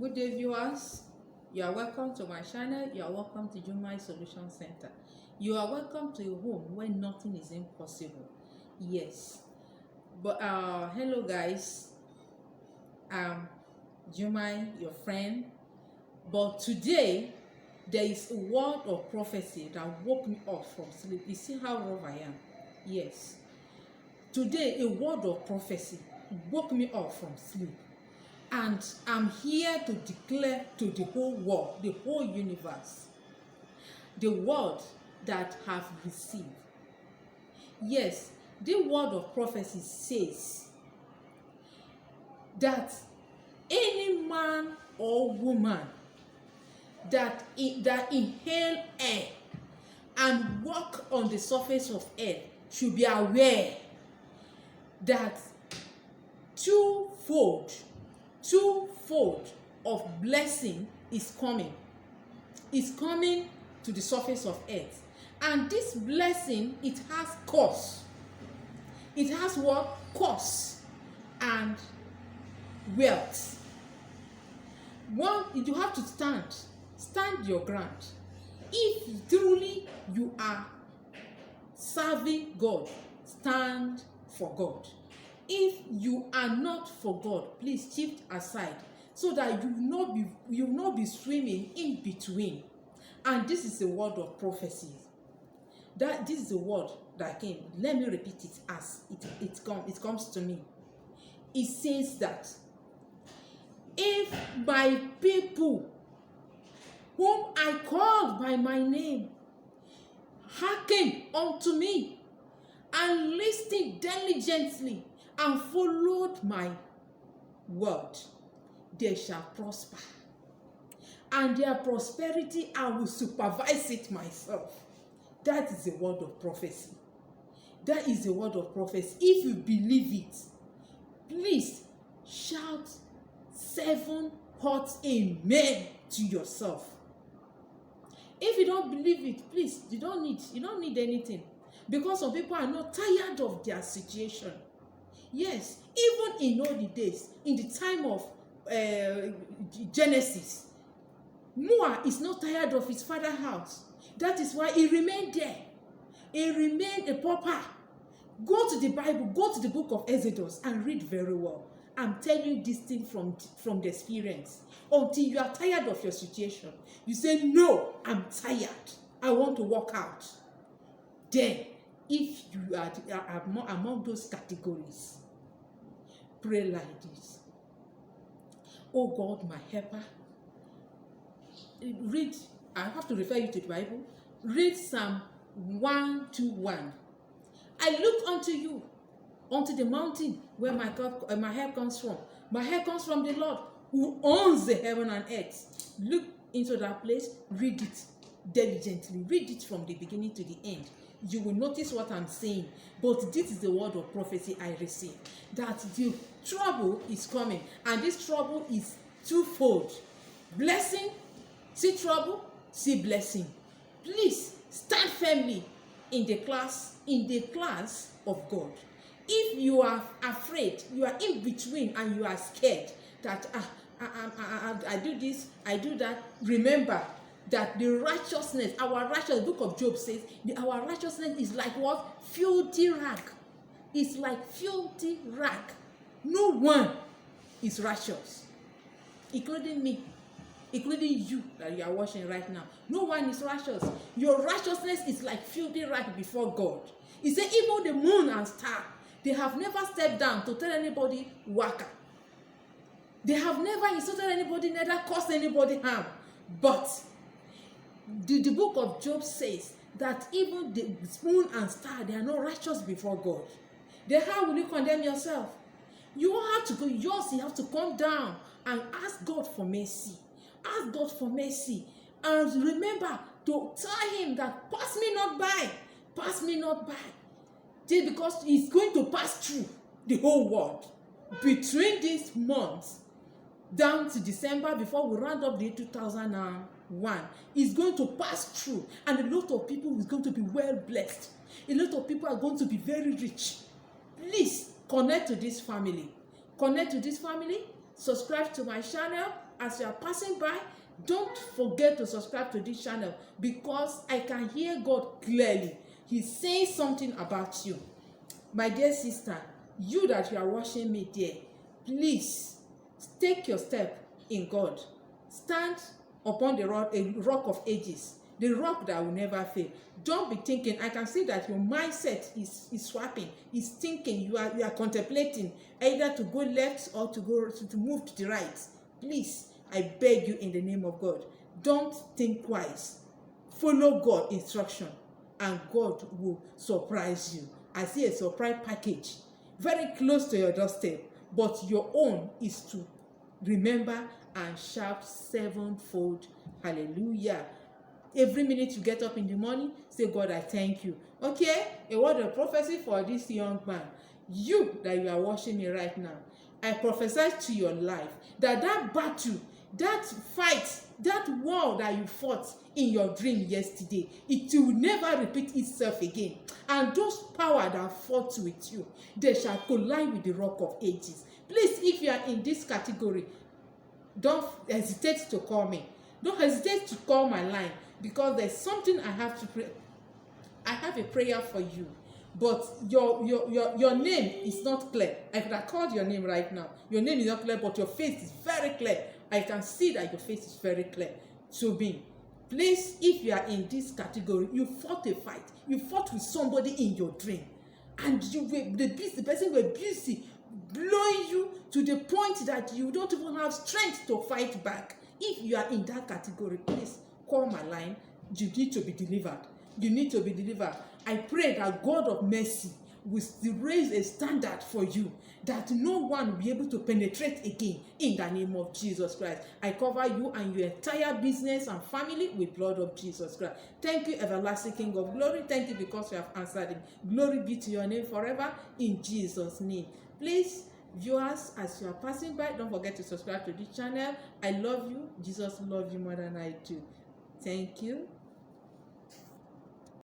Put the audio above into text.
Good day, viewers. You are welcome to my channel. You are welcome to Jumai Solution Center. You are welcome to a home where nothing is impossible. Yes. But hello guys. I'm Jumai, your friend. But today there is a word of prophecy that woke me up from sleep. You see how rough I am? Yes. Today a word of prophecy woke me up from sleep. And I'm here to declare to the whole world, the whole universe, the word that have received. Yes, the word of prophecy says that any man or woman that inhale air and walk on the surface of earth should be aware that twofold of blessing is coming to the surface of earth. And this blessing, it has cause. It has what? Cause and wealth. One, you have to stand your ground. If truly you are serving God, stand for God. If you are not for God, please shift aside so that you will not be swimming in between. And this is a word of prophecy. That this is a word that came. Let me repeat it as it comes to me. It says that if my people whom I called by my name hearken unto me and listened diligently and followed my word, they shall prosper. And their prosperity, I will supervise it myself. That is a word of prophecy. That is a word of prophecy. If you believe it, please shout 7 hot amen to yourself. If you don't believe it, please, you don't need anything. Because some people are not tired of their situation. Yes, even in all the days, in the time of Genesis, Noah is not tired of his father's house. That is why he remained there. He remained a pauper. Go to the Bible, go to the book of Exodus and read very well. I'm telling you this thing from the experience. Until you are tired of your situation, you say, no, I'm tired. I want to walk out. Then, if you are among those categories, pray like this. Oh God, my helper. Read, I have to refer you to the Bible. Read Psalm 121. I look unto you, unto the mountain where my help comes from. My help comes from the Lord who owns the heaven and earth. Look into that place, read it diligently. Read it from the beginning to the end. You will notice what I'm saying. But this is the word of prophecy I received. That the trouble is coming. And this trouble is twofold. Blessing, see trouble, see blessing. Please stand firmly in the class of God. If you are afraid, you are in between and you are scared that I do this, I do that, remember that the righteousness, the book of Job says, our righteousness is like what? Filthy rag. It's like filthy rag. No one is righteous, including me, including you that you are watching right now. No one is righteous. Your righteousness is like filthy rag before God. He said, even the moon and star, they have never stepped down to tell anybody waka. They have never insulted anybody, neither caused anybody harm. But the book of Job says that even the moon and star, they are not righteous before God. Then how will you condemn yourself? You won't have to go yours. You have to come down and ask God for mercy. Ask God for mercy. And remember to tell him that pass me not by. Pass me not by. Just because he's going to pass through the whole world. Between these months, down to December, before we round up the year 2001, is going to pass through, and a lot of people is going to be well blessed. A lot of people are going to be very rich. Please connect to this family. Connect to this family subscribe to my channel. As you are passing by, don't forget to subscribe to this channel, because I can hear God clearly. He's saying something about you. My dear sister, you that you are watching me there, please take your step in God. Stand upon the rock, a rock of ages, the rock that will never fail. Don't be thinking. I can see that your mindset is swapping, is thinking. You are contemplating either to go left or to move to the right. Please, I beg you in the name of God, don't think twice. Follow God's instruction, and God will surprise you. I see a surprise package very close to your doorstep, but your own is to remember and shout sevenfold. Hallelujah. Every minute you get up in the morning, say, God, I thank you. Okay, a word of prophecy for this young man. You that you are watching me right now, I prophesy to your life that battle, that fight, that war that you fought in your dream yesterday, it will never repeat itself again. And those power that fought with you, they shall collide with the rock of ages. Please, if you are in this category, don't hesitate to call me. Don't hesitate to call my line, because there's something I have to pray. I have a prayer for you, but your name is not clear. I could have called your name right now. Your name is not clear, but your face is very clear. I can see that your face is very clear to me. Please, if you are in this category, you fought a fight. You fought with somebody in your dream, and the person were busy blowing you to the point that you don't even have strength to fight back. If you are in that category, please call my line. You need to be delivered. You need to be delivered. I pray that God of mercy will raise a standard for you, that no one will be able to penetrate again, in the name of Jesus Christ. I cover you and your entire business and family with blood of Jesus Christ. Thank you, everlasting King of glory. Thank you because you have answered him. Glory be to your name forever, in Jesus' name. Please, viewers, as you are passing by, don't forget to subscribe to this channel. I love you. Jesus loves you more than I do. Thank you.